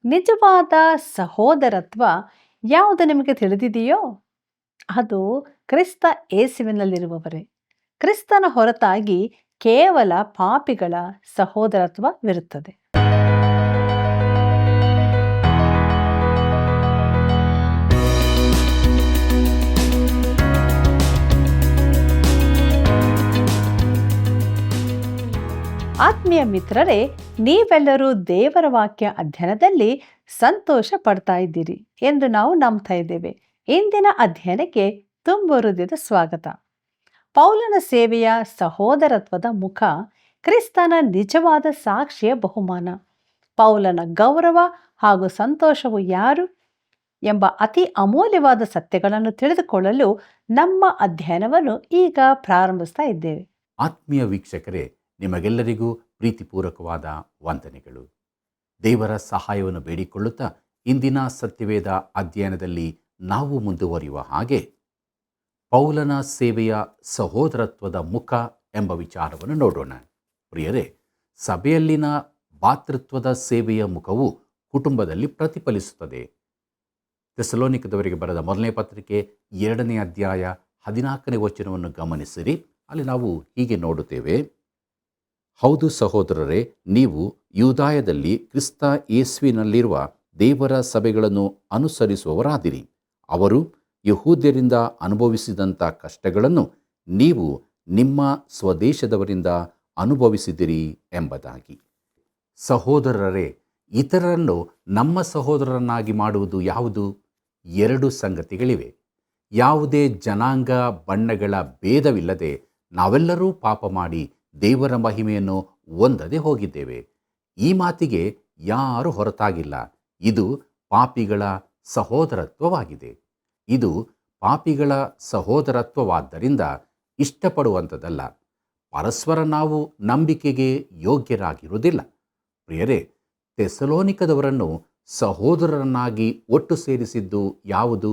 ನಿಜವಾದ ಸಹೋದರತ್ವ ಯಾವುದು ನಿಮಗೆ ತಿಳಿದಿದೆಯೋ? ಅದು ಕ್ರಿಸ್ತ ಯೇಸುವಿನಲ್ಲಿರುವವರೇ. ಕ್ರಿಸ್ತನ ಹೊರತಾಗಿ ಕೇವಲ ಪಾಪಿಗಳ ಸಹೋದರತ್ವವಿರುತ್ತದೆ. ಆತ್ಮೀಯ ಮಿತ್ರರೇ, ನೀವೆಲ್ಲರೂ ದೇವರ ವಾಕ್ಯ ಅಧ್ಯಯನದಲ್ಲಿ ಸಂತೋಷ ಪಡ್ತಾ ಇದ್ದೀರಿ ಎಂದು ನಾವು ನಂಬ್ತಾ ಇದ್ದೇವೆ. ಇಂದಿನ ಅಧ್ಯಯನಕ್ಕೆ ತುಂಬ ಹೃದಯದ ಸ್ವಾಗತ. ಪೌಲನ ಸೇವೆಯ ಸಹೋದರತ್ವದ ಮುಖ, ಕ್ರಿಸ್ತನ ನಿಜವಾದ ಸಾಕ್ಷಿಯ ಬಹುಮಾನ, ಪೌಲನ ಗೌರವ ಹಾಗೂ ಸಂತೋಷವು ಯಾರು ಎಂಬ ಅತಿ ಅಮೂಲ್ಯವಾದ ಸತ್ಯಗಳನ್ನು ತಿಳಿದುಕೊಳ್ಳಲು ನಮ್ಮ ಅಧ್ಯಯನವನ್ನು ಈಗ ಪ್ರಾರಂಭಿಸ್ತಾ ಇದ್ದೇವೆ. ಆತ್ಮೀಯ ವೀಕ್ಷಕರೇ, ನಿಮಗೆಲ್ಲರಿಗೂ ಪ್ರೀತಿಪೂರ್ವಕವಾದ ವಂದನೆಗಳು. ದೇವರ ಸಹಾಯವನ್ನು ಬೇಡಿಕೊಳ್ಳುತ್ತಾ ಇಂದಿನ ಸತ್ಯವೇದ ಅಧ್ಯಯನದಲ್ಲಿ ನಾವು ಮುಂದುವರಿಯುವ ಹಾಗೆ ಪೌಲನ ಸೇವೆಯ ಸಹೋದರತ್ವದ ಮುಖ ಎಂಬ ವಿಚಾರವನ್ನು ನೋಡೋಣ. ಪ್ರಿಯರೇ, ಸಭೆಯಲ್ಲಿನ ಭಾತೃತ್ವದ ಸೇವೆಯ ಮುಖವು ಕುಟುಂಬದಲ್ಲಿ ಪ್ರತಿಫಲಿಸುತ್ತದೆ. ಥೆಸಲೋನಿಕದವರಿಗೆ ಬರೆದ ಮೊದಲನೇ ಪತ್ರಿಕೆ 2ನೇ ಅಧ್ಯಾಯ 14ನೇ ವಚನವನ್ನು ಗಮನಿಸಿರಿ. ಅಲ್ಲಿ ನಾವು ಹೀಗೆ ನೋಡುತ್ತೇವೆ: ಹೌದು ಸಹೋದರರೇ, ನೀವು ಯೂದಾಯದಲ್ಲಿ ಕ್ರಿಸ್ತ ಯೇಸುವಿನಲ್ಲಿರುವ ದೇವರ ಸಭೆಗಳನ್ನು ಅನುಸರಿಸುವವರಾದಿರಿ. ಅವರು ಯಹೂದ್ಯರಿಂದ ಅನುಭವಿಸಿದಂಥ ಕಷ್ಟಗಳನ್ನು ನೀವು ನಿಮ್ಮ ಸ್ವದೇಶದವರಿಂದ ಅನುಭವಿಸಿದಿರಿ ಎಂಬುದಾಗಿ. ಸಹೋದರರೇ, ಇತರರನ್ನು ನಮ್ಮ ಸಹೋದರರನ್ನಾಗಿ ಮಾಡುವುದು ಯಾವುದು? 2 ಸಂಗತಿಗಳಿವೆ. ಯಾವುದೇ ಜನಾಂಗ ಬಣ್ಣಗಳ ಭೇದವಿಲ್ಲದೆ ನಾವೆಲ್ಲರೂ ಪಾಪ ಮಾಡಿ ದೇವರ ಮಹಿಮೆಯನ್ನು ಹೊಂದದೆ ಹೋಗಿದ್ದೇವೆ. ಈ ಮಾತಿಗೆ ಯಾರೂ ಹೊರತಾಗಿಲ್ಲ. ಇದು ಪಾಪಿಗಳ ಸಹೋದರತ್ವವಾಗಿದೆ. ಇದು ಪಾಪಿಗಳ ಸಹೋದರತ್ವವಾದ್ದರಿಂದ ಇಷ್ಟಪಡುವಂಥದ್ದಲ್ಲ. ಪರಸ್ಪರ ನಾವು ನಂಬಿಕೆಗೆ ಯೋಗ್ಯರಾಗಿರುವುದಿಲ್ಲ. ಪ್ರಿಯರೇ, ಥೆಸಲೋನಿಕದವರನ್ನು ಸಹೋದರರನ್ನಾಗಿ ಒಟ್ಟು ಸೇರಿಸಿದ್ದು ಯಾವುದು?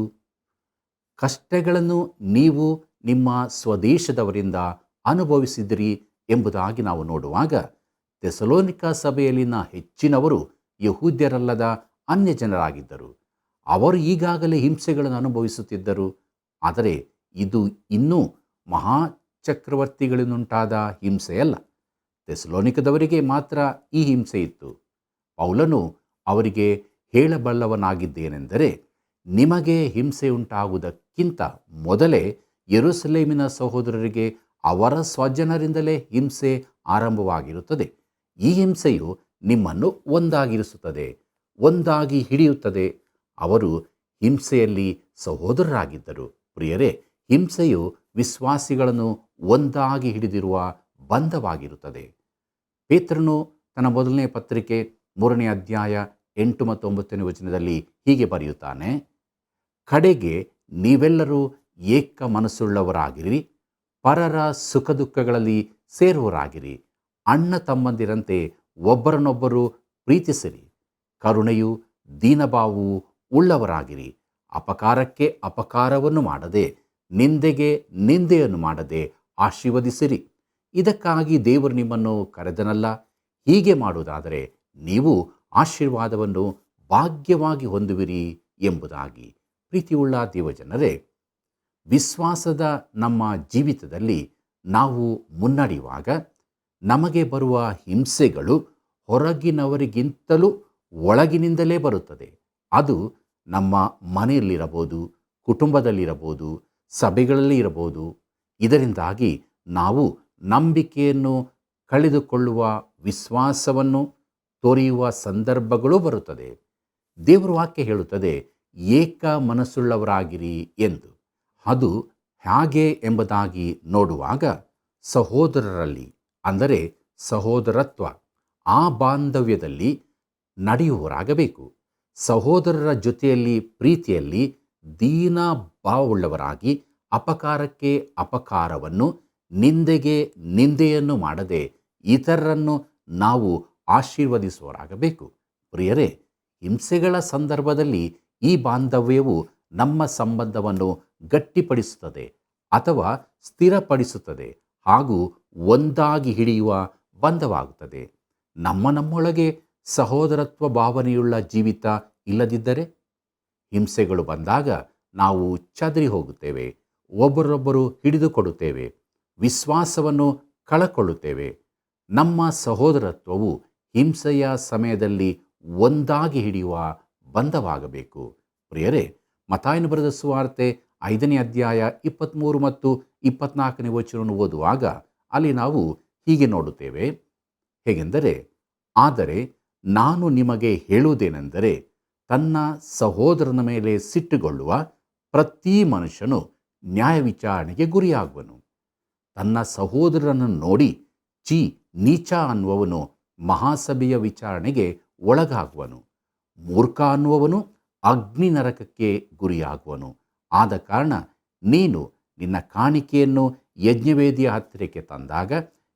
ಕಷ್ಟಗಳನ್ನು ನೀವು ನಿಮ್ಮ ಸ್ವದೇಶದವರಿಂದ ಅನುಭವಿಸಿದಿರಿ ಎಂಬುದಾಗಿ ನಾವು ನೋಡುವಾಗ, ಥೆಸಲೋನಿಕ ಸಭೆಯಲ್ಲಿನ ಹೆಚ್ಚಿನವರು ಯಹೂದ್ಯರಲ್ಲದ ಅನ್ಯ ಜನರಾಗಿದ್ದರು. ಅವರು ಈಗಾಗಲೇ ಹಿಂಸೆಗಳನ್ನು ಅನುಭವಿಸುತ್ತಿದ್ದರು. ಆದರೆ ಇದು ಇನ್ನೂ ಮಹಾಚಕ್ರವರ್ತಿಗಳಿಂದುಂಟಾದ ಹಿಂಸೆಯಲ್ಲ. ಥೆಸಲೋನಿಕದವರಿಗೆ ಮಾತ್ರ ಈ ಹಿಂಸೆ ಇತ್ತು. ಪೌಲನು ಅವರಿಗೆ ಹೇಳಬಲ್ಲವನಾಗಿದ್ದೇನೆಂದರೆ, ನಿಮಗೆ ಹಿಂಸೆಯುಂಟಾಗುವುದಕ್ಕಿಂತ ಮೊದಲೇ ಯೆರೂಸಲೇಮಿನ ಸಹೋದರರಿಗೆ ಅವರ ಸ್ವಜನರಿಂದಲೇ ಹಿಂಸೆ ಆರಂಭವಾಗಿರುತ್ತದೆ. ಈ ಹಿಂಸೆಯು ನಿಮ್ಮನ್ನು ಒಂದಾಗಿರಿಸುತ್ತದೆ, ಒಂದಾಗಿ ಹಿಡಿಯುತ್ತದೆ. ಅವರು ಹಿಂಸೆಯಲ್ಲಿ ಸಹೋದರರಾಗಿದ್ದರು. ಪ್ರಿಯರೇ, ಹಿಂಸೆಯು ವಿಶ್ವಾಸಿಗಳನ್ನು ಒಂದಾಗಿ ಹಿಡಿದಿರುವ ಬಂಧವಾಗಿರುತ್ತದೆ. ಪೇತ್ರನು ತನ್ನ ಮೊದಲನೇ ಪತ್ರಿಕೆ 3ನೇ ಅಧ್ಯಾಯ 8 ಮತ್ತು 9ನೇ ವಚನದಲ್ಲಿ ಹೀಗೆ ಬರೆಯುತ್ತಾನೆ: ಕಡೆಗೆ ನೀವೆಲ್ಲರೂ ಏಕ ಮನಸ್ಸುಳ್ಳವರಾಗಿರಿ, ಪರರ ಸುಖ ದುಃಖಗಳಲ್ಲಿ ಸೇರುವರಾಗಿರಿ, ಅಣ್ಣ ತಮ್ಮಂದಿರಂತೆ ಒಬ್ಬರನ್ನೊಬ್ಬರು ಪ್ರೀತಿಸಿರಿ, ಕರುಣೆಯು ದೀನಭಾವವು ಉಳ್ಳವರಾಗಿರಿ, ಅಪಕಾರಕ್ಕೆ ಅಪಕಾರವನ್ನು ಮಾಡದೆ, ನಿಂದೆಗೆ ನಿಂದೆಯನ್ನು ಮಾಡದೆ ಆಶೀರ್ವದಿಸಿರಿ. ಇದಕ್ಕಾಗಿ ದೇವರು ನಿಮ್ಮನ್ನು ಕರೆದನಲ್ಲ. ಹೀಗೆ ಮಾಡುವುದಾದರೆ ನೀವು ಆಶೀರ್ವಾದವನ್ನು ಭಾಗ್ಯವಾಗಿ ಹೊಂದುವಿರಿ ಎಂಬುದಾಗಿ. ಪ್ರೀತಿಯುಳ್ಳ ದೇವಜನರೇ, ವಿಶ್ವಾಸದ ನಮ್ಮ ಜೀವಿತದಲ್ಲಿ ನಾವು ಮುನ್ನಡೆಯುವಾಗ ನಮಗೆ ಬರುವ ಹಿಂಸೆಗಳು ಹೊರಗಿನವರಿಗಿಂತಲೂ ಒಳಗಿನಿಂದಲೇ ಬರುತ್ತದೆ. ಅದು ನಮ್ಮ ಮನೆಯಲ್ಲಿರಬಹುದು, ಕುಟುಂಬದಲ್ಲಿರಬಹುದು, ಸಭೆಗಳಲ್ಲಿ ಇರಬಹುದು. ಇದರಿಂದಾಗಿ ನಾವು ನಂಬಿಕೆಯನ್ನು ಕಳೆದುಕೊಳ್ಳುವ, ವಿಶ್ವಾಸವನ್ನು ತೊರೆಯುವ ಸಂದರ್ಭಗಳು ಬರುತ್ತದೆ. ದೇವರ ವಾಕ್ಯ ಹೇಳುತ್ತದೆ, ಏಕ ಮನಸ್ಸುಳ್ಳವರಾಗಿರಿ ಎಂದು. ಅದು ಹೇಗೆ ಎಂಬುದಾಗಿ ನೋಡುವಾಗ, ಸಹೋದರರಲ್ಲಿ, ಅಂದರೆ ಸಹೋದರತ್ವ, ಆ ಬಾಂಧವ್ಯದಲ್ಲಿ ನಡೆಯುವವರಾಗಬೇಕು. ಸಹೋದರರ ಜೊತೆಯಲ್ಲಿ ಪ್ರೀತಿಯಲ್ಲಿ ದೀನ ಭಾವವುಳ್ಳವರಾಗಿ, ಅಪಕಾರಕ್ಕೆ ಅಪಕಾರವನ್ನು, ನಿಂದೆಗೆ ನಿಂದೆಯನ್ನು ಮಾಡದೆ ಇತರರನ್ನು ನಾವು ಆಶೀರ್ವದಿಸುವವರಾಗಬೇಕು. ಪ್ರಿಯರೇ, ಹಿಂಸೆಗಳ ಸಂದರ್ಭದಲ್ಲಿ ಈ ಬಾಂಧವ್ಯವು ನಮ್ಮ ಸಂಬಂಧವನ್ನು ಗಟ್ಟಿಪಡಿಸುತ್ತದೆ ಅಥವಾ ಸ್ಥಿರಪಡಿಸುತ್ತದೆ ಹಾಗೂ ಒಂದಾಗಿ ಹಿಡಿಯುವ ಬಂಧವಾಗುತ್ತದೆ. ನಮ್ಮೊಳಗೆ ಸಹೋದರತ್ವ ಭಾವನೆಯುಳ್ಳ ಜೀವಿತ ಇಲ್ಲದಿದ್ದರೆ? ಹಿಂಸೆಗಳು ಬಂದಾಗ ನಾವು ಚದರಿ ಹೋಗುತ್ತೇವೆ, ಒಬ್ಬರೊಬ್ಬರು ಹಿಡಿದುಕೊಡುತ್ತೇವೆ, ವಿಶ್ವಾಸವನ್ನು ಕಳಕೊಳ್ಳುತ್ತೇವೆ. ನಮ್ಮ ಸಹೋದರತ್ವವು ಹಿಂಸೆಯ ಸಮಯದಲ್ಲಿ ಒಂದಾಗಿ ಹಿಡಿಯುವ ಬಂಧವಾಗಬೇಕು. ಪ್ರಿಯರೇ, ಮತ್ತಾಯನು ಬರೆದ ಸುವಾರ್ತೆ 5ನೇ ಅಧ್ಯಾಯ 23 ಮತ್ತು 24ನೇ ವಚನವನ್ನು ಓದುವಾಗ ಅಲ್ಲಿ ನಾವು ಹೀಗೆ ನೋಡುತ್ತೇವೆ. ಹೇಗೆಂದರೆ, ಆದರೆ ನಾನು ನಿಮಗೆ ಹೇಳುವುದೇನೆಂದರೆ, ತನ್ನ ಸಹೋದರನ ಮೇಲೆ ಸಿಟ್ಟುಗೊಳ್ಳುವ ಪ್ರತಿ ಮನುಷ್ಯನು ನ್ಯಾಯ ವಿಚಾರಣೆಗೆ ಗುರಿಯಾಗುವನು. ತನ್ನ ಸಹೋದರನನ್ನು ನೋಡಿ ಚೀ ನೀಚ ಅನ್ನುವವನು ಮಹಾಸಭೆಯ ವಿಚಾರಣೆಗೆ ಒಳಗಾಗುವನು. ಮೂರ್ಖ ಅನ್ನುವವನು ಅಗ್ನಿ ನರಕಕ್ಕೆ ಗುರಿಯಾಗುವನು. ಆದ ಕಾರಣ ನೀನು ನಿನ್ನ ಕಾಣಿಕೆಯನ್ನು ಯಜ್ಞವೇದಿಯ ಹತ್ತಿರಕ್ಕೆ ತಂದಾಗ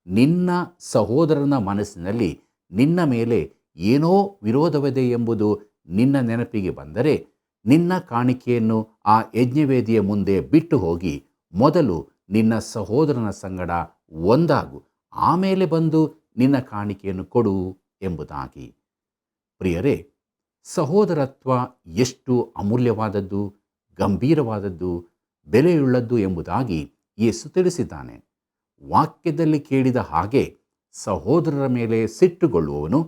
ನಿನ್ನ ಸಹೋದರನ ಮನಸ್ಸಿನಲ್ಲಿ ನಿನ್ನ ಮೇಲೆ ಏನೋ ವಿರೋಧವಿದೆ ಎಂಬುದು ನಿನ್ನ ನೆನಪಿಗೆ ಬಂದರೆ, ನಿನ್ನ ಕಾಣಿಕೆಯನ್ನು ಆ ಯಜ್ಞವೇದಿಯ ಮುಂದೆ ಬಿಟ್ಟು ಹೋಗಿ ಮೊದಲು ನಿನ್ನ ಸಹೋದರನ ಸಂಗಡ ಒಂದಾಗು, ಆಮೇಲೆ ಬಂದು ನಿನ್ನ ಕಾಣಿಕೆಯನ್ನು ಕೊಡು ಎಂಬುದಾಗಿ. ಪ್ರಿಯರೇ, ಸಹೋದರತ್ವ ಎಷ್ಟು ಅಮೂಲ್ಯವಾದದ್ದು, ಗಂಭೀರವಾದದ್ದು, ಬೆಲೆಯುಳ್ಳದ್ದು ಎಂಬುದಾಗಿ ಯೇಸು ತಿಳಿಸಿದ್ದಾನೆ. ವಾಕ್ಯದಲ್ಲಿ ಕೇಳಿದ ಹಾಗೆ ಸಹೋದರರ ಮೇಲೆ ಸಿಟ್ಟುಗೊಳ್ಳುವವನು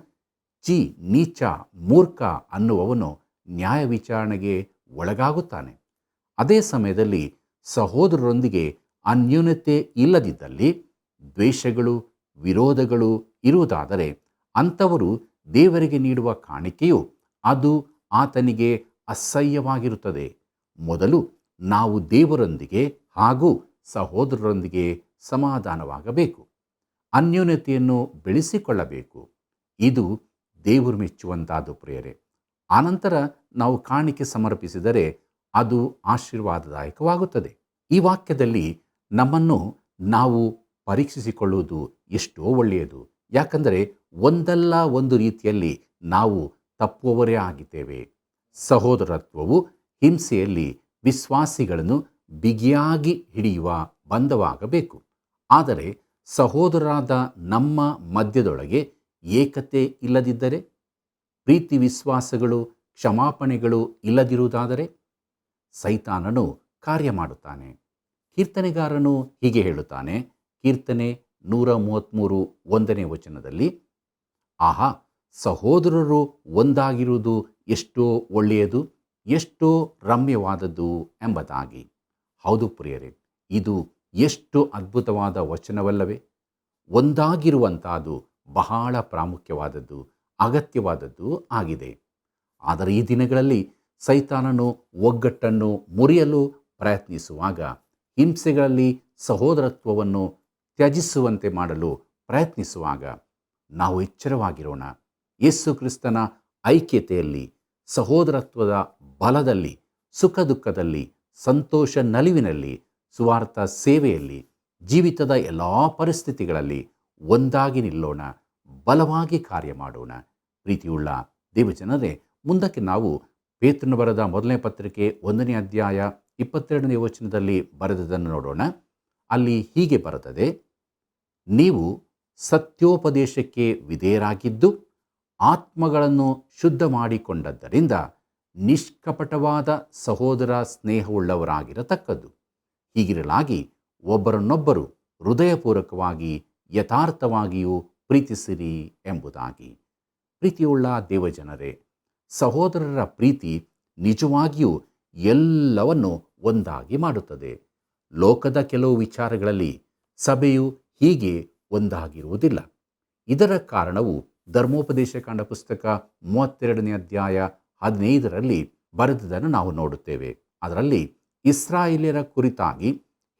ಚೀ ನೀಚ ಮೂರ್ಖ ಅನ್ನುವವನು ನ್ಯಾಯ ವಿಚಾರಣೆಗೆ ಒಳಗಾಗುತ್ತಾನೆ. ಅದೇ ಸಮಯದಲ್ಲಿ ಸಹೋದರರೊಂದಿಗೆ ಅನ್ಯೋನ್ಯತೆ ಇಲ್ಲದಿದ್ದಲ್ಲಿ, ದ್ವೇಷಗಳು, ವಿರೋಧಗಳು ಇರುವುದಾದರೆ ಅಂಥವರು ದೇವರಿಗೆ ನೀಡುವ ಕಾಣಿಕೆಯು ಅದು ಆತನಿಗೆ ಅಸಹ್ಯವಾಗಿರುತ್ತದೆ. ಮೊದಲು ನಾವು ದೇವರೊಂದಿಗೆ ಹಾಗೂ ಸಹೋದರರೊಂದಿಗೆ ಸಮಾಧಾನವಾಗಬೇಕು, ಅನ್ಯೋನ್ಯತೆಯನ್ನು ಬೆಳೆಸಿಕೊಳ್ಳಬೇಕು. ಇದು ದೇವರು ಮೆಚ್ಚುವಂತಾದ ಪ್ರಿಯರೇ. ಆನಂತರ ನಾವು ಕಾಣಿಕೆ ಸಮರ್ಪಿಸಿದರೆ ಅದು ಆಶೀರ್ವಾದದಾಯಕವಾಗುತ್ತದೆ. ಈ ವಾಕ್ಯದಲ್ಲಿ ನಮ್ಮನ್ನು ನಾವು ಪರೀಕ್ಷಿಸಿಕೊಳ್ಳುವುದು ಎಷ್ಟೋ ಒಳ್ಳೆಯದು. ಯಾಕಂದರೆ ಒಂದಲ್ಲ ಒಂದು ರೀತಿಯಲ್ಲಿ ನಾವು ತಪ್ಪುವವರೇ ಆಗಿದ್ದೇವೆ. ಸಹೋದರತ್ವವು ಹಿಂಸೆಯಲ್ಲಿ ವಿಶ್ವಾಸಿಗಳನ್ನು ಬಿಗಿಯಾಗಿ ಹಿಡಿಯುವ ಬಂಧವಾಗಬೇಕು. ಆದರೆ ಸಹೋದರರಾದ ನಮ್ಮ ಮಧ್ಯದೊಳಗೆ ಏಕತೆ ಇಲ್ಲದಿದ್ದರೆ, ಪ್ರೀತಿ ವಿಶ್ವಾಸಗಳು ಕ್ಷಮಾಪಣೆಗಳು ಇಲ್ಲದಿರುವುದಾದರೆ ಸೈತಾನನು ಕಾರ್ಯ ಮಾಡುತ್ತಾನೆ. ಕೀರ್ತನೆಗಾರನು ಹೀಗೆ ಹೇಳುತ್ತಾನೆ, ಕೀರ್ತನೆ 133 1ನೇ ವಚನದಲ್ಲಿ, ಆಹಾ, ಸಹೋದರರು ಒಂದಾಗಿರುವುದು ಎಷ್ಟೋ ಒಳ್ಳೆಯದು, ಎಷ್ಟೋ ರಮ್ಯವಾದದ್ದು ಎಂಬುದಾಗಿ. ಹೌದು ಪ್ರಿಯರೇ, ಇದು ಎಷ್ಟು ಅದ್ಭುತವಾದ ವಚನವಲ್ಲವೇ? ಒಂದಾಗಿರುವಂಥದ್ದು ಬಹಳ ಪ್ರಾಮುಖ್ಯವಾದದ್ದು, ಅಗತ್ಯವಾದದ್ದು ಆಗಿದೆ. ಆದರೆ ಈ ದಿನಗಳಲ್ಲಿ ಸೈತಾನನು ಒಗ್ಗಟ್ಟನ್ನು ಮುರಿಯಲು ಪ್ರಯತ್ನಿಸುವಾಗ, ಹಿಂಸೆಗಳಲ್ಲಿ ಸಹೋದರತ್ವವನ್ನು ತ್ಯಜಿಸುವಂತೆ ಮಾಡಲು ಪ್ರಯತ್ನಿಸುವಾಗ ನಾವು ಎಚ್ಚರವಾಗಿರೋಣ. ಯೇಸು ಕ್ರಿಸ್ತನ ಐಕ್ಯತೆಯಲ್ಲಿ, ಸಹೋದರತ್ವದ ಬಲದಲ್ಲಿ, ಸುಖ ದುಃಖದಲ್ಲಿ, ಸಂತೋಷ ನಲಿವಿನಲ್ಲಿ, ಸುವಾರ್ಥ ಸೇವೆಯಲ್ಲಿ, ಜೀವಿತದ ಎಲ್ಲ ಪರಿಸ್ಥಿತಿಗಳಲ್ಲಿ ಒಂದಾಗಿ ನಿಲ್ಲೋಣ, ಬಲವಾಗಿ ಕಾರ್ಯ ಮಾಡೋಣ. ಪ್ರೀತಿಯುಳ್ಳ ದೇವಜನರೇ, ಮುಂದಕ್ಕೆ ನಾವು ಪೇತ್ರನು ಬರೆದ 1ನೇ ಪತ್ರಿಕೆ 1ನೇ ಅಧ್ಯಾಯ 22ನೇ ವಚನದಲ್ಲಿ ಬರೆದದನ್ನು ನೋಡೋಣ. ಅಲ್ಲಿ ಹೀಗೆ ಬರೆದಿದೆ, ನೀವು ಸತ್ಯೋಪದೇಶಕ್ಕೆ ವಿಧೇಯರಾಗಿದ್ದು ಆತ್ಮಗಳನ್ನು ಶುದ್ಧ ಮಾಡಿಕೊಂಡದ್ದರಿಂದ ನಿಷ್ಕಪಟವಾದ ಸಹೋದರ ಸ್ನೇಹವುಳ್ಳವರಾಗಿರತಕ್ಕದ್ದು. ಹೀಗಿರಲಾಗಿ ಒಬ್ಬರನ್ನೊಬ್ಬರು ಹೃದಯಪೂರ್ವಕವಾಗಿ ಯಥಾರ್ಥವಾಗಿಯೂ ಪ್ರೀತಿಸಿರಿ ಎಂಬುದಾಗಿ. ಪ್ರೀತಿಯುಳ್ಳ ದೇವಜನರೇ, ಸಹೋದರರ ಪ್ರೀತಿ ನಿಜವಾಗಿಯೂ ಎಲ್ಲವನ್ನು ಒಂದಾಗಿ ಮಾಡುತ್ತದೆ. ಲೋಕದ ಕೆಲವು ವಿಚಾರಗಳಲ್ಲಿ ಸಭೆಯು ಹೀಗೆ ಒಂದಾಗಿರುವುದಿಲ್ಲ. ಇದರ ಕಾರಣವು ಧರ್ಮೋಪದೇಶಕಾಂಡ ಪುಸ್ತಕ 32ನೇ ಅಧ್ಯಾಯ 15ರಲ್ಲಿ ಬರೆದುದನ್ನು ನಾವು ನೋಡುತ್ತೇವೆ. ಅದರಲ್ಲಿ ಇಸ್ರಾಯೇಲ್ಯರ ಕುರಿತಾಗಿ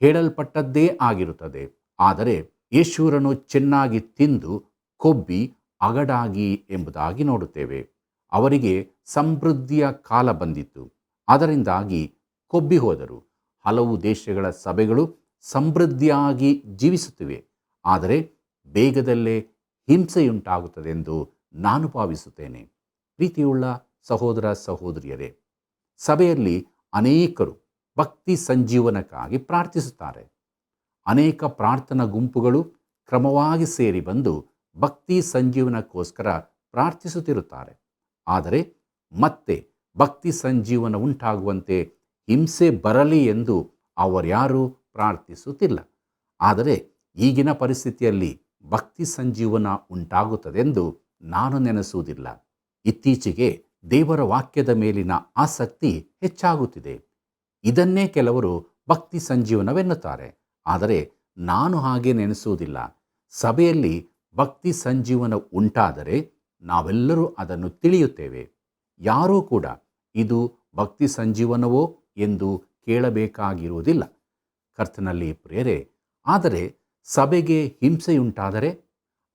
ಹೇಳಲ್ಪಟ್ಟದ್ದೇ ಆಗಿರುತ್ತದೆ. ಆದರೆ ಯೇಷೂರನು ಚೆನ್ನಾಗಿ ತಿಂದು ಕೊಬ್ಬಿ ಅಗಡಾಗಿ ಎಂಬುದಾಗಿ ನೋಡುತ್ತೇವೆ. ಅವರಿಗೆ ಸಮೃದ್ಧಿಯ ಕಾಲ ಬಂದಿತ್ತು, ಅದರಿಂದಾಗಿ ಕೊಬ್ಬಿ ಹೋದರು. ಹಲವು ದೇಶಗಳ ಸಭೆಗಳು ಸಮೃದ್ಧಿಯಾಗಿ ಜೀವಿಸುತ್ತಿವೆ, ಆದರೆ ಬೇಗದಲ್ಲೇ ಹಿಂಸೆಯುಂಟಾಗುತ್ತದೆಂದು ನಾನು ಭಾವಿಸುತ್ತೇನೆ. ಪ್ರೀತಿಯುಳ್ಳ ಸಹೋದರ ಸಹೋದರಿಯರೇ, ಸಭೆಯಲ್ಲಿ ಅನೇಕರು ಭಕ್ತಿ ಸಂಜೀವನಕ್ಕಾಗಿ ಪ್ರಾರ್ಥಿಸುತ್ತಾರೆ. ಅನೇಕ ಪ್ರಾರ್ಥನಾ ಗುಂಪುಗಳು ಕ್ರಮವಾಗಿ ಸೇರಿ ಬಂದು ಭಕ್ತಿ ಸಂಜೀವನಕ್ಕೋಸ್ಕರ ಪ್ರಾರ್ಥಿಸುತ್ತಿರುತ್ತಾರೆ. ಆದರೆ ಮತ್ತೆ ಭಕ್ತಿ ಸಂಜೀವನ ಉಂಟಾಗುವಂತೆ ಹಿಂಸೆ ಬರಲಿ ಎಂದು ಅವರ್ಯಾರೂ ಪ್ರಾರ್ಥಿಸುತ್ತಿಲ್ಲ. ಆದರೆ ಈಗಿನ ಪರಿಸ್ಥಿತಿಯಲ್ಲಿ ಭಕ್ತಿ ಸಂಜೀವನ ಉಂಟಾಗುತ್ತದೆಂದು ನಾನು ನೆನೆಸುವುದಿಲ್ಲ. ಇತ್ತೀಚೆಗೆ ದೇವರ ವಾಕ್ಯದ ಮೇಲಿನ ಆಸಕ್ತಿ ಹೆಚ್ಚಾಗುತ್ತಿದೆ. ಇದನ್ನೇ ಕೆಲವರು ಭಕ್ತಿ ಸಂಜೀವನವೆನ್ನುತ್ತಾರೆ. ಆದರೆ ನಾನು ಹಾಗೆ ನೆನೆಸುವುದಿಲ್ಲ. ಸಭೆಯಲ್ಲಿ ಭಕ್ತಿ ಸಂಜೀವನ ಉಂಟಾದರೆ ನಾವೆಲ್ಲರೂ ಅದನ್ನು ತಿಳಿಯುತ್ತೇವೆ. ಯಾರೂ ಕೂಡ ಇದು ಭಕ್ತಿ ಸಂಜೀವನವೋ ಎಂದು ಕೇಳಬೇಕಾಗಿರುವುದಿಲ್ಲ. ಕರ್ತನಲ್ಲಿ ಪ್ರಿಯರೇ, ಆದರೆ ಸಭೆಗೆ ಹಿಂಸೆಯುಂಟಾದರೆ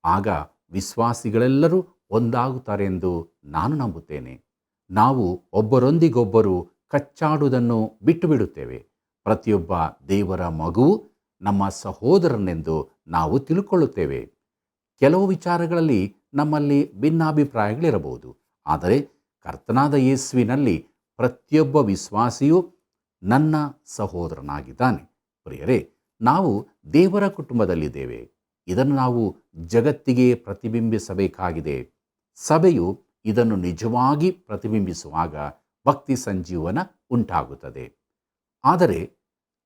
ಆಗ ವಿಶ್ವಾಸಿಗಳೆಲ್ಲರೂ ಒಂದಾಗುತ್ತಾರೆ ಎಂದು ನಾನು ನಂಬುತ್ತೇನೆ. ನಾವು ಒಬ್ಬರೊಂದಿಗೊಬ್ಬರು ಕಚ್ಚಾಡುವುದನ್ನು ಬಿಟ್ಟು ಬಿಡುತ್ತೇವೆ. ಪ್ರತಿಯೊಬ್ಬ ದೇವರ ಮಗುವು ನಮ್ಮ ಸಹೋದರನೆಂದು ನಾವು ತಿಳ್ಕೊಳ್ಳುತ್ತೇವೆ. ಕೆಲವು ವಿಚಾರಗಳಲ್ಲಿ ನಮ್ಮಲ್ಲಿ ಭಿನ್ನಾಭಿಪ್ರಾಯಗಳಿರಬಹುದು. ಆದರೆ ಕರ್ತನಾದ ಯೇಸುವಿನಲ್ಲಿ ಪ್ರತಿಯೊಬ್ಬ ವಿಶ್ವಾಸಿಯೂ ನನ್ನ ಸಹೋದರನಾಗಿದ್ದಾನೆ. ಪ್ರಿಯರೇ, ನಾವು ದೇವರ ಕುಟುಂಬದಲ್ಲಿದ್ದೇವೆ. ಇದನ್ನು ನಾವು ಜಗತ್ತಿಗೆ ಪ್ರತಿಬಿಂಬಿಸಬೇಕಾಗಿದೆ. ಸಭೆಯು ಇದನ್ನು ನಿಜವಾಗಿ ಪ್ರತಿಬಿಂಬಿಸುವಾಗ ಭಕ್ತಿ ಸಂಜೀವನ ಉಂಟಾಗುತ್ತದೆ. ಆದರೆ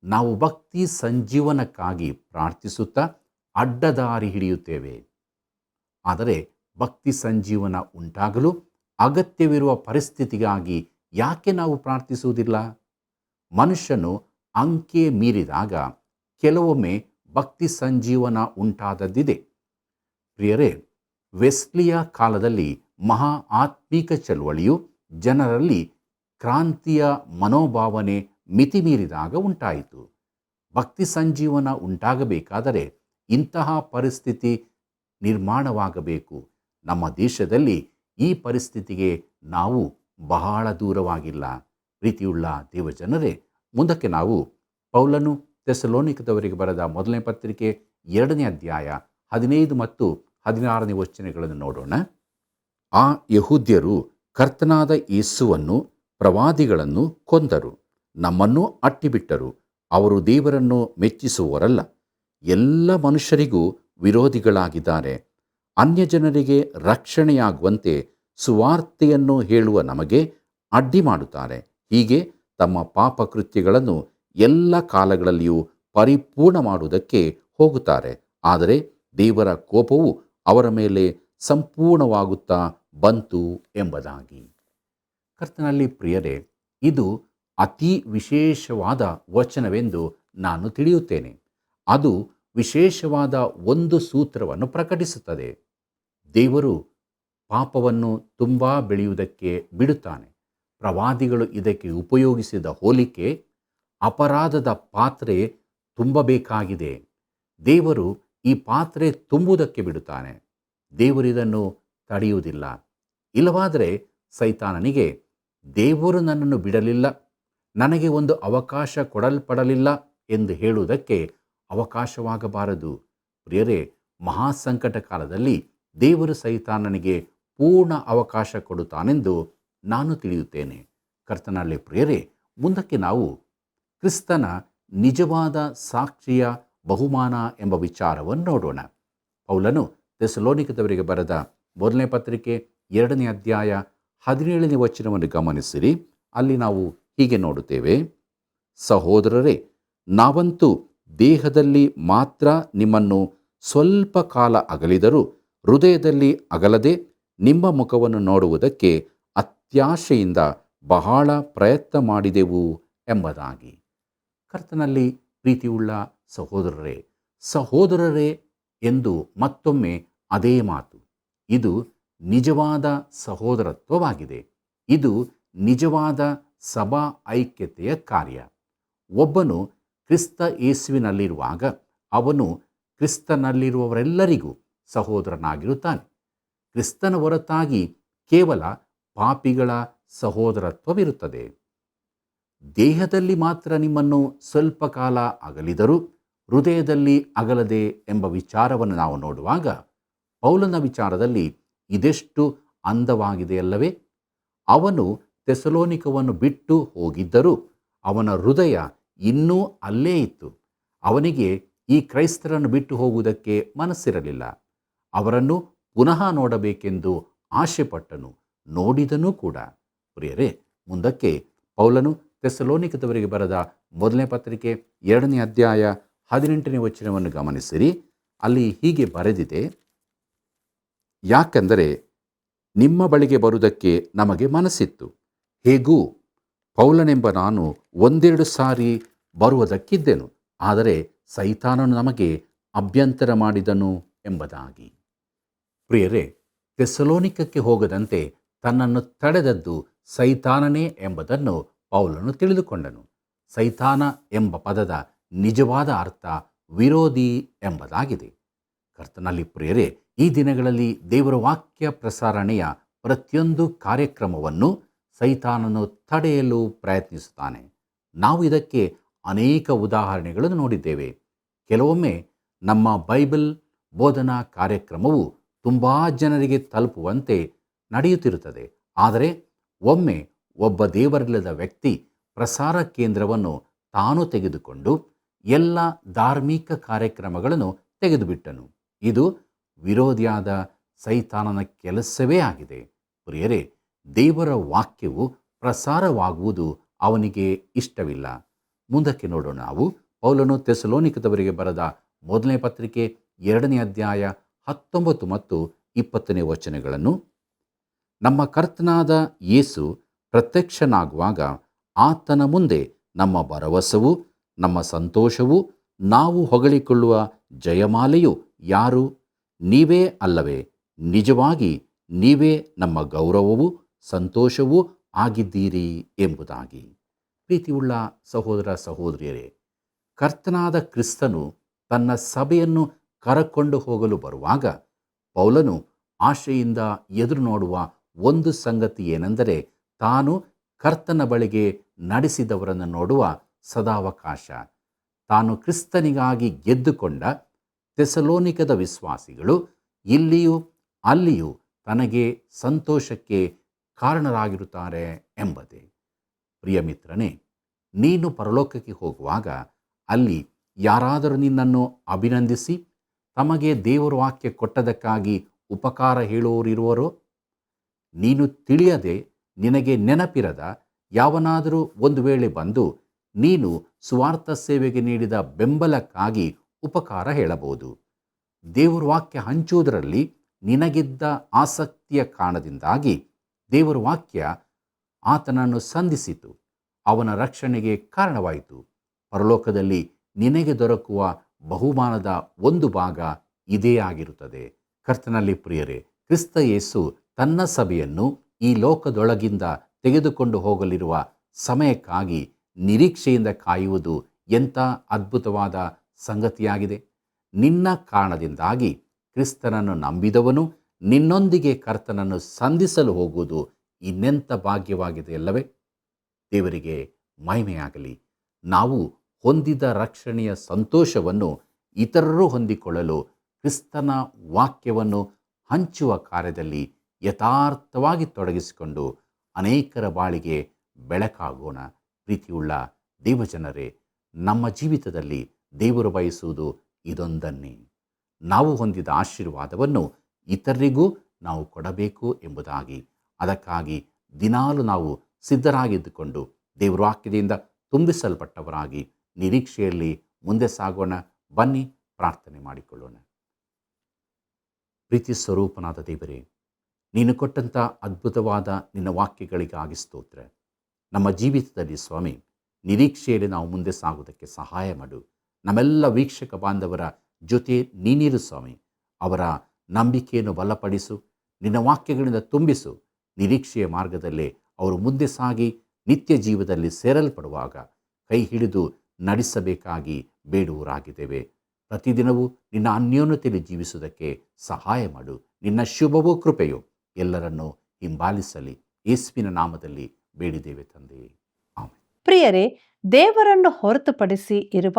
ನಾವು ಭಕ್ತಿ ಸಂಜೀವನಕ್ಕಾಗಿ ಪ್ರಾರ್ಥಿಸುತ್ತಾ ಅಡ್ಡದಾರಿ ಹಿಡಿಯುತ್ತೇವೆ. ಆದರೆ ಭಕ್ತಿ ಸಂಜೀವನ ಉಂಟಾಗಲು ಅಗತ್ಯವಿರುವ ಪರಿಸ್ಥಿತಿಗಾಗಿ ಯಾಕೆ ನಾವು ಪ್ರಾರ್ಥಿಸುವುದಿಲ್ಲ? ಮನುಷ್ಯನು ಅಂಕೆ ಮೀರಿದಾಗ ಕೆಲವೊಮ್ಮೆ ಭಕ್ತಿ ಸಂಜೀವನ ಉಂಟಾದದ್ದಿದೆ. ಪ್ರಿಯರೇ, ವೆಸ್ಲಿಯ ಕಾಲದಲ್ಲಿ ಮಹಾ ಆತ್ಮಿಕ ಚಳುವಳಿಯು ಜನರಲ್ಲಿ ಕ್ರಾಂತಿಯ ಮನೋಭಾವನೆ ಮಿತಿಮೀರಿದಾಗ ಉಂಟಾಯಿತು. ಭಕ್ತಿ ಸಂಜೀವನ ಉಂಟಾಗಬೇಕಾದರೆ ಇಂತಹ ಪರಿಸ್ಥಿತಿ ನಿರ್ಮಾಣವಾಗಬೇಕು. ನಮ್ಮ ದೇಶದಲ್ಲಿ ಈ ಪರಿಸ್ಥಿತಿಗೆ ನಾವು ಬಹಳ ದೂರವಾಗಿಲ್ಲ. ಪ್ರೀತಿಯುಳ್ಳ ದೇವಜನರೇ, ಮುಂದಕ್ಕೆ ನಾವು ಪೌಲನು ಥೆಸಲೋನಿಕದವರಿಗೆ ಬರೆದ ಮೊದಲನೇ ಪತ್ರಿಕೆ 2ನೇ ಅಧ್ಯಾಯ 15 ಮತ್ತು 16ನೇ ವಚನಗಳನ್ನು ನೋಡೋಣ. ಆ ಯೆಹೂದ್ಯರು ಕರ್ತನಾದ ಯೇಸುವನ್ನು ಪ್ರವಾದಿಗಳನ್ನು ಕೊಂದರು, ನಮ್ಮನ್ನು ಅಟ್ಟಿಬಿಟ್ಟರು. ಅವರು ದೇವರನ್ನು ಮೆಚ್ಚಿಸುವವರಲ್ಲ, ಎಲ್ಲ ಮನುಷ್ಯರಿಗೂ ವಿರೋಧಿಗಳಾಗಿದ್ದಾರೆ. ಅನ್ಯಜನರಿಗೆ ರಕ್ಷಣೆಯಾಗುವಂತೆ ಸುವಾರ್ತೆಯನ್ನು ಹೇಳುವ ನಮಗೆ ಅಡ್ಡಿ ಮಾಡುತ್ತಾರೆ. ಹೀಗೆ ತಮ್ಮ ಪಾಪಕೃತ್ಯಗಳನ್ನು ಎಲ್ಲ ಕಾಲಗಳಲ್ಲಿಯೂ ಪರಿಪೂರ್ಣ ಮಾಡುವುದಕ್ಕೆ ಹೋಗುತ್ತಾರೆ. ಆದರೆ ದೇವರ ಕೋಪವು ಅವರ ಮೇಲೆ ಸಂಪೂರ್ಣವಾಗುತ್ತಾ ಬಂತು ಎಂಬುದಾಗಿ. ಕರ್ತನಲ್ಲಿ ಪ್ರಿಯರೇ, ಇದು ಅತಿ ವಿಶೇಷವಾದ ವಚನವೆಂದು ನಾನು ತಿಳಿಯುತ್ತೇನೆ. ಅದು ವಿಶೇಷವಾದ ಒಂದು ಸೂತ್ರವನ್ನು ಪ್ರಕಟಿಸುತ್ತದೆ. ದೇವರು ಪಾಪವನ್ನು ತುಂಬ ಬೆಳೆಯುವುದಕ್ಕೆ ಬಿಡುತ್ತಾನೆ. ಪ್ರವಾದಿಗಳು ಇದಕ್ಕೆ ಉಪಯೋಗಿಸಿದ ಹೋಲಿಕೆ ಅಪರಾಧದ ಪಾತ್ರೆ ತುಂಬಬೇಕಾಗಿದೆ. ದೇವರು ಈ ಪಾತ್ರೆ ತುಂಬುವುದಕ್ಕೆ ಬಿಡುತ್ತಾನೆ. ದೇವರಿದನ್ನು ತಡೆಯುವುದಿಲ್ಲ. ಇಲ್ಲವಾದರೆ ಸೈತಾನನಿಗೆ ದೇವರು ನನ್ನನ್ನು ಬಿಡಲಿಲ್ಲ, ನನಗೆ ಒಂದು ಅವಕಾಶ ಕೊಡಲ್ಪಡಲಿಲ್ಲ ಎಂದು ಹೇಳುವುದಕ್ಕೆ ಅವಕಾಶವಾಗಬಾರದು. ಪ್ರಿಯರೇ, ಮಹಾಸಂಕಟ ಕಾಲದಲ್ಲಿ ದೇವರು ಸೈತಾನನಿಗೆ ಪೂರ್ಣ ಅವಕಾಶ ಕೊಡುತ್ತಾನೆಂದು ನಾನು ತಿಳಿಯುತ್ತೇನೆ. ಕರ್ತನಲ್ಲಿ ಪ್ರಿಯರೇ, ಮುಂದಕ್ಕೆ ನಾವು ಕ್ರಿಸ್ತನ ನಿಜವಾದ ಸಾಕ್ಷಿಯ ಬಹುಮಾನ ಎಂಬ ವಿಚಾರವನ್ನು ನೋಡೋಣ. ಪೌಲನು ಥೆಸಲೋನಿಕದವರಿಗೆ ಬರೆದ ಮೊದಲನೇ ಪತ್ರಿಕೆ 2ನೇ ಅಧ್ಯಾಯ 17ನೇ ವಚನವನ್ನು ಗಮನಿಸಿರಿ. ಅಲ್ಲಿ ನಾವು ಹೀಗೆ ನೋಡುತ್ತೇವೆ: ಸಹೋದರರೇ, ನಾವಂತೂ ದೇಹದಲ್ಲಿ ಮಾತ್ರ ನಿಮ್ಮನ್ನು ಸ್ವಲ್ಪ ಕಾಲ ಅಗಲಿದರೂ ಹೃದಯದಲ್ಲಿ ಅಗಲದೆ ನಿಮ್ಮ ಮುಖವನ್ನು ನೋಡುವುದಕ್ಕೆ ಅತ್ಯಾಶೆಯಿಂದ ಬಹಳ ಪ್ರಯತ್ನ ಮಾಡಿದೆವು ಎಂಬುದಾಗಿ. ಕರ್ತನಲ್ಲಿ ಪ್ರೀತಿಯುಳ್ಳ ಸಹೋದರರೇ ಎಂದು ಮತ್ತೊಮ್ಮೆ ಅದೇ ಮಾತು. ಇದು ನಿಜವಾದ ಸಹೋದರತ್ವವಾಗಿದೆ. ಇದು ನಿಜವಾದ ಸಭಾ ಐಕ್ಯತೆಯ ಕಾರ್ಯ. ಒಬ್ಬನು ಕ್ರಿಸ್ತ ಯೇಸುವಿನಲ್ಲಿರುವಾಗ ಅವನು ಕ್ರಿಸ್ತನಲ್ಲಿರುವವರೆಲ್ಲರಿಗೂ ಸಹೋದರನಾಗಿರುತ್ತಾನೆ. ಕ್ರಿಸ್ತನ ಹೊರತಾಗಿ ಕೇವಲ ಪಾಪಿಗಳ ಸಹೋದರತ್ವವಿರುತ್ತದೆ. ದೇಹದಲ್ಲಿ ಮಾತ್ರ ನಿಮ್ಮನ್ನು ಸ್ವಲ್ಪ ಕಾಲ ಅಗಲಿದರೂ ಹೃದಯದಲ್ಲಿ ಅಗಲದೆ ಎಂಬ ವಿಚಾರವನ್ನು ನಾವು ನೋಡುವಾಗ ಪೌಲನ ವಿಚಾರದಲ್ಲಿ ಇದೆಷ್ಟು ಅಂದವಾಗಿದೆಯಲ್ಲವೇ? ಅವನು ಥೆಸಲೋನಿಕವನ್ನು ಬಿಟ್ಟು ಹೋಗಿದ್ದರೂ ಅವನ ಹೃದಯ ಇನ್ನೂ ಅಲ್ಲೇ ಇತ್ತು. ಅವನಿಗೆ ಈ ಕ್ರೈಸ್ತರನ್ನು ಬಿಟ್ಟು ಹೋಗುವುದಕ್ಕೆ ಮನಸ್ಸಿರಲಿಲ್ಲ. ಅವರನ್ನು ಪುನಃ ನೋಡಬೇಕೆಂದು ಆಶೆಪಟ್ಟನು, ನೋಡಿದನೂ ಕೂಡ. ಪ್ರಿಯರೇ, ಮುಂದಕ್ಕೆ ಪೌಲನು ಥೆಸಲೋನಿಕದವರಿಗೆ ಬರೆದ ಮೊದಲನೇ ಪತ್ರಿಕೆ 2ನೇ ಅಧ್ಯಾಯ 18ನೇ ವಚನವನ್ನು ಗಮನಿಸಿರಿ. ಅಲ್ಲಿ ಹೀಗೆ ಬರೆದಿದೆ, ಯಾಕೆಂದರೆ ನಿಮ್ಮ ಬಳಿಗೆ ಬರುವುದಕ್ಕೆ ನಮಗೆ ಮನಸ್ಸಿತ್ತು. ಹೇಗೂ ಪೌಲನೆಂಬ ನಾನು ಒಂದೆರಡು ಸಾರಿ ಬರುವುದಕ್ಕಿದ್ದೆನು, ಆದರೆ ಸೈತಾನನು ನಮಗೆ ಅಭ್ಯಂತರ ಮಾಡಿದನು ಎಂಬುದಾಗಿ. ಪ್ರಿಯರೇ, ಥೆಸಲೋನಿಕಕ್ಕೆ ಹೋಗದಂತೆ ತನ್ನನ್ನು ತಡೆದದ್ದು ಸೈತಾನನೇ ಎಂಬುದನ್ನು ಪೌಲನು ತಿಳಿದುಕೊಂಡನು. ಸೈತಾನ ಎಂಬ ಪದದ ನಿಜವಾದ ಅರ್ಥ ವಿರೋಧಿ ಎಂಬುದಾಗಿದೆ. ಕರ್ತನಲ್ಲಿ ಪ್ರಿಯರೇ, ಈ ದಿನಗಳಲ್ಲಿ ದೇವರ ವಾಕ್ಯ ಪ್ರಸಾರಣೆಯ ಪ್ರತಿಯೊಂದು ಕಾರ್ಯಕ್ರಮವನ್ನು ಸೈತಾನನು ತಡೆಯಲು ಪ್ರಯತ್ನಿಸುತ್ತಾನೆ. ನಾವು ಇದಕ್ಕೆ ಅನೇಕ ಉದಾಹರಣೆಗಳನ್ನು ನೋಡಿದ್ದೇವೆ. ಕೆಲವೊಮ್ಮೆ ನಮ್ಮ ಬೈಬಲ್ ಬೋಧನಾ ಕಾರ್ಯಕ್ರಮವು ತುಂಬ ಜನರಿಗೆ ತಲುಪುವಂತೆ ನಡೆಯುತ್ತಿರುತ್ತದೆ. ಆದರೆ ಒಮ್ಮೆ ಒಬ್ಬ ದೇವರಿಲ್ಲದ ವ್ಯಕ್ತಿ ಪ್ರಸಾರ ಕೇಂದ್ರವನ್ನು ತಾನು ತೆಗೆದುಕೊಂಡು ಎಲ್ಲ ಧಾರ್ಮಿಕ ಕಾರ್ಯಕ್ರಮಗಳನ್ನು ತೆಗೆದುಬಿಟ್ಟನು. ಇದು ವಿರೋಧಿಯಾದ ಸೈತಾನನ ಕೆಲಸವೇ ಆಗಿದೆ. ಪ್ರಿಯರೇ, ದೇವರ ವಾಕ್ಯವು ಪ್ರಸಾರವಾಗುವುದು ಅವನಿಗೆ ಇಷ್ಟವಿಲ್ಲ. ಮುಂದಕ್ಕೆ ನೋಡೋಣ. ನಾವು ಪೌಲನು ಥೆಸಲೋನಿಕದವರಿಗೆ ಬರೆದ ಮೊದಲನೇ ಪತ್ರಿಕೆ 2ನೇ ಅಧ್ಯಾಯ 19 ಮತ್ತು 20ನೇ ವಚನಗಳನ್ನು. ನಮ್ಮ ಕರ್ತನಾದ ಯೇಸು ಪ್ರತ್ಯಕ್ಷನಾಗುವಾಗ ಆತನ ಮುಂದೆ ನಮ್ಮ ಭರವಸವು, ನಮ್ಮ ಸಂತೋಷವು, ನಾವು ಹೊಗಳಿಕೊಳ್ಳುವ ಜಯಮಾಲೆಯು ಯಾರು? ನೀವೇ ಅಲ್ಲವೇ? ನಿಜವಾಗಿ ನೀವೇ ನಮ್ಮ ಗೌರವವೂ ಸಂತೋಷವೂ ಆಗಿದ್ದೀರಿ ಎಂಬುದಾಗಿ. ಪ್ರೀತಿಯುಳ್ಳ ಸಹೋದರ ಸಹೋದರಿಯರೇ, ಕರ್ತನಾದ ಕ್ರಿಸ್ತನು ತನ್ನ ಸಭೆಯನ್ನು ಕರಕೊಂಡು ಹೋಗಲು ಬರುವಾಗ ಪೌಲನು ಆಶೆಯಿಂದ ಎದುರು ನೋಡುವ ಒಂದು ಸಂಗತಿ ಏನೆಂದರೆ, ತಾನು ಕರ್ತನ ಬಳಿಗೆ ನಡೆಸಿದವರನ್ನು ನೋಡುವ ಸದಾವಕಾಶ. ತಾನು ಕ್ರಿಸ್ತನಿಗಾಗಿ ಗೆದ್ದುಕೊಂಡ ಥೆಸಲೋನಿಕದ ವಿಶ್ವಾಸಿಗಳು ಇಲ್ಲಿಯೂ ಅಲ್ಲಿಯೂ ತನಗೆ ಸಂತೋಷಕ್ಕೆ ಕಾರಣರಾಗಿರುತ್ತಾರೆ ಎಂಬುದೇ. ಪ್ರಿಯ ಮಿತ್ರನೇ, ನೀನು ಪರಲೋಕಕ್ಕೆ ಹೋಗುವಾಗ ಅಲ್ಲಿ ಯಾರಾದರೂ ನಿನ್ನನ್ನು ಅಭಿನಂದಿಸಿ ತಮಗೆ ದೇವರ ವಾಕ್ಯ ಕೊಟ್ಟದಕ್ಕಾಗಿ ಉಪಕಾರ ಹೇಳುವವರಿರುವರೋ? ನೀನು ತಿಳಿಯದೆ ನಿನಗೆ ನೆನಪಿರದ ಯಾವನಾದರೂ ಒಂದು ವೇಳೆ ಬಂದು ನೀನು ಸುವಾರ್ಥ ಸೇವೆಗೆ ನೀಡಿದ ಬೆಂಬಲಕ್ಕಾಗಿ ಉಪಕಾರ ಹೇಳಬಹುದು. ದೇವರ ವಾಕ್ಯ ಹಂಚುವುದರಲ್ಲಿ ನಿನಗಿದ್ದ ಆಸಕ್ತಿಯ ಕಾರಣದಿಂದಾಗಿ ದೇವರ ವಾಕ್ಯ ಆತನನ್ನು ಸಂಧಿಸಿತು, ಅವನ ರಕ್ಷಣೆಗೆ ಕಾರಣವಾಯಿತು. ಪರಲೋಕದಲ್ಲಿ ನಿನಗೆ ದೊರಕುವ ಬಹುಮಾನದ ಒಂದು ಭಾಗ ಇದೇ ಆಗಿರುತ್ತದೆ. ಕರ್ತನಲ್ಲಿ ಪ್ರಿಯರೇ, ಕ್ರಿಸ್ತ ಯೇಸು ತನ್ನ ಸಭೆಯನ್ನು ಈ ಲೋಕದೊಳಗಿಂದ ತೆಗೆದುಕೊಂಡು ಹೋಗಲಿರುವ ಸಮಯಕ್ಕಾಗಿ ನಿರೀಕ್ಷೆಯಿಂದ ಕಾಯುವುದು ಎಂಥ ಅದ್ಭುತವಾದ ಸಂಗತಿಯಾಗಿದೆ. ನಿನ್ನ ಕಾರಣದಿಂದಾಗಿ ಕ್ರಿಸ್ತನನ್ನು ನಂಬಿದವನು ನಿನ್ನೊಂದಿಗೆ ಕರ್ತನನ್ನು ಸಂಧಿಸಲು ಹೋಗುವುದು ಇನ್ನೆಂಥ ಭಾಗ್ಯವಾಗಿದೆ ಅಲ್ಲವೇ? ದೇವರಿಗೆ ಮಹಿಮೆಯಾಗಲಿ. ನಾವು ಹೊಂದಿದ ರಕ್ಷಣೆಯ ಸಂತೋಷವನ್ನು ಇತರರು ಹೊಂದಿಕೊಳ್ಳಲು ಕ್ರಿಸ್ತನ ವಾಕ್ಯವನ್ನು ಹಂಚುವ ಕಾರ್ಯದಲ್ಲಿ ಯಥಾರ್ಥವಾಗಿ ತೊಡಗಿಸಿಕೊಂಡು ಅನೇಕರ ಬಾಳಿಗೆ ಬೆಳಕಾಗೋಣ. ಪ್ರೀತಿಯುಳ್ಳ ದೇವಜನರೇ, ನಮ್ಮ ಜೀವಿತದಲ್ಲಿ ದೇವರು ಬಯಸುವುದು ಇದೊಂದನ್ನೇ. ನಾವು ಹೊಂದಿದ ಆಶೀರ್ವಾದವನ್ನು ಇತರರಿಗೂ ನಾವು ಕೊಡಬೇಕು ಎಂಬುದಾಗಿ. ಅದಕ್ಕಾಗಿ ದಿನಾಲು ನಾವು ಸಿದ್ಧರಾಗಿದ್ದುಕೊಂಡು ದೇವರ ವಾಕ್ಯದಿಂದ ತುಂಬಿಸಲ್ಪಟ್ಟವರಾಗಿ ನಿರೀಕ್ಷೆಯಲ್ಲಿ ಮುಂದೆ ಸಾಗೋಣ. ಬನ್ನಿ ಪ್ರಾರ್ಥನೆ ಮಾಡಿಕೊಳ್ಳೋಣ. ಪ್ರೀತಿ ಸ್ವರೂಪನಾದ ದೇವರೇ, ನೀನು ಕೊಟ್ಟಂಥ ಅದ್ಭುತವಾದ ನಿನ್ನ ವಾಕ್ಯಗಳಿಗಾಗಿ ಸ್ತೋತ್ರ. ನಮ್ಮ ಜೀವಿತದಲ್ಲಿ ಸ್ವಾಮಿ, ನಿರೀಕ್ಷೆಯಲ್ಲಿ ನಾವು ಮುಂದೆ ಸಾಗುವುದಕ್ಕೆ ಸಹಾಯ ಮಾಡು. ನಮ್ಮೆಲ್ಲ ವೀಕ್ಷಕ ಬಾಂಧವರ ಜೊತೆ ನೀನಿರು ಸ್ವಾಮಿ. ಅವರ ನಂಬಿಕೆಯನ್ನು ಬಲಪಡಿಸು, ನಿನ್ನ ವಾಕ್ಯಗಳಿಂದ ತುಂಬಿಸು. ನಿರೀಕ್ಷೆಯ ಮಾರ್ಗದಲ್ಲೇ ಅವರು ಮುಂದೆ ಸಾಗಿ ನಿತ್ಯ ಜೀವದಲ್ಲಿ ಸೇರಲ್ಪಡುವಾಗ ಕೈ ಹಿಡಿದು ನಡೆಸಬೇಕಾಗಿ ಬೇಡುವರಾಗಿದ್ದೇವೆ. ಪ್ರತಿದಿನವೂ ನಿನ್ನ ಅನ್ಯೋನ್ಯತೆಯಲ್ಲಿ ಜೀವಿಸುವುದಕ್ಕೆ ಸಹಾಯ ಮಾಡು. ನಿನ್ನ ಶುಭವೂ ಕೃಪೆಯು ಎಲ್ಲರನ್ನೂ ಹಿಂಬಾಲಿಸಲಿ. ಯೇಸುವಿನ ನಾಮದಲ್ಲಿ ಬೇಡಿದ್ದೇವೆ ತಂದೆಯೇ, ಆಮೆನ್. ಪ್ರಿಯರೇ, ದೇವರನ್ನು ಹೊರತುಪಡಿಸಿ ಇರುವ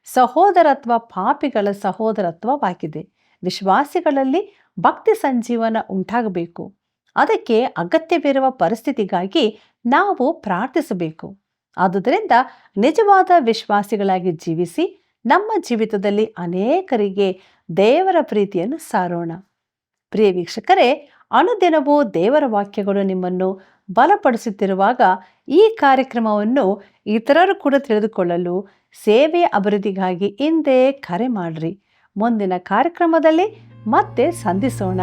ಸಹೋದರತ್ವ ಪಾಪಿಗಳ ಸಹೋದರತ್ವವಾಗಿದೆ. ವಿಶ್ವಾಸಿಗಳಲ್ಲಿ ಭಕ್ತಿ ಸಂಜೀವನ ಉಂಟಾಗಬೇಕು. ಅದಕ್ಕೆ ಅಗತ್ಯವಿರುವ ಪರಿಸ್ಥಿತಿಗಾಗಿ ನಾವು ಪ್ರಾರ್ಥಿಸಬೇಕು. ಆದುದರಿಂದ ನಿಜವಾದ ವಿಶ್ವಾಸಿಗಳಾಗಿ ಜೀವಿಸಿ ನಮ್ಮ ಜೀವಿತದಲ್ಲಿ ಅನೇಕರಿಗೆ ದೇವರ ಪ್ರೀತಿಯನ್ನು ಸಾರೋಣ. ಪ್ರಿಯ ವೀಕ್ಷಕರೇ, ಅನುದಿನವೂ ದೇವರ ವಾಕ್ಯಗಳು ನಿಮ್ಮನ್ನು ಬಲಪಡಿಸುತ್ತಿರುವಾಗ ಈ ಕಾರ್ಯಕ್ರಮವನ್ನು ಇತರರು ಕೂಡ ತಿಳಿದುಕೊಳ್ಳಲು ಸೇವೆಯ ಅಭಿವೃದ್ಧಿಗಾಗಿ ಹಿಂದೆ ಕರೆ ಮಾಡ್ರಿ. ಮುಂದಿನ ಕಾರ್ಯಕ್ರಮದಲ್ಲಿ ಮತ್ತೆ ಸಂಧಿಸೋಣ.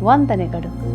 ವಂದನೆಗಳು.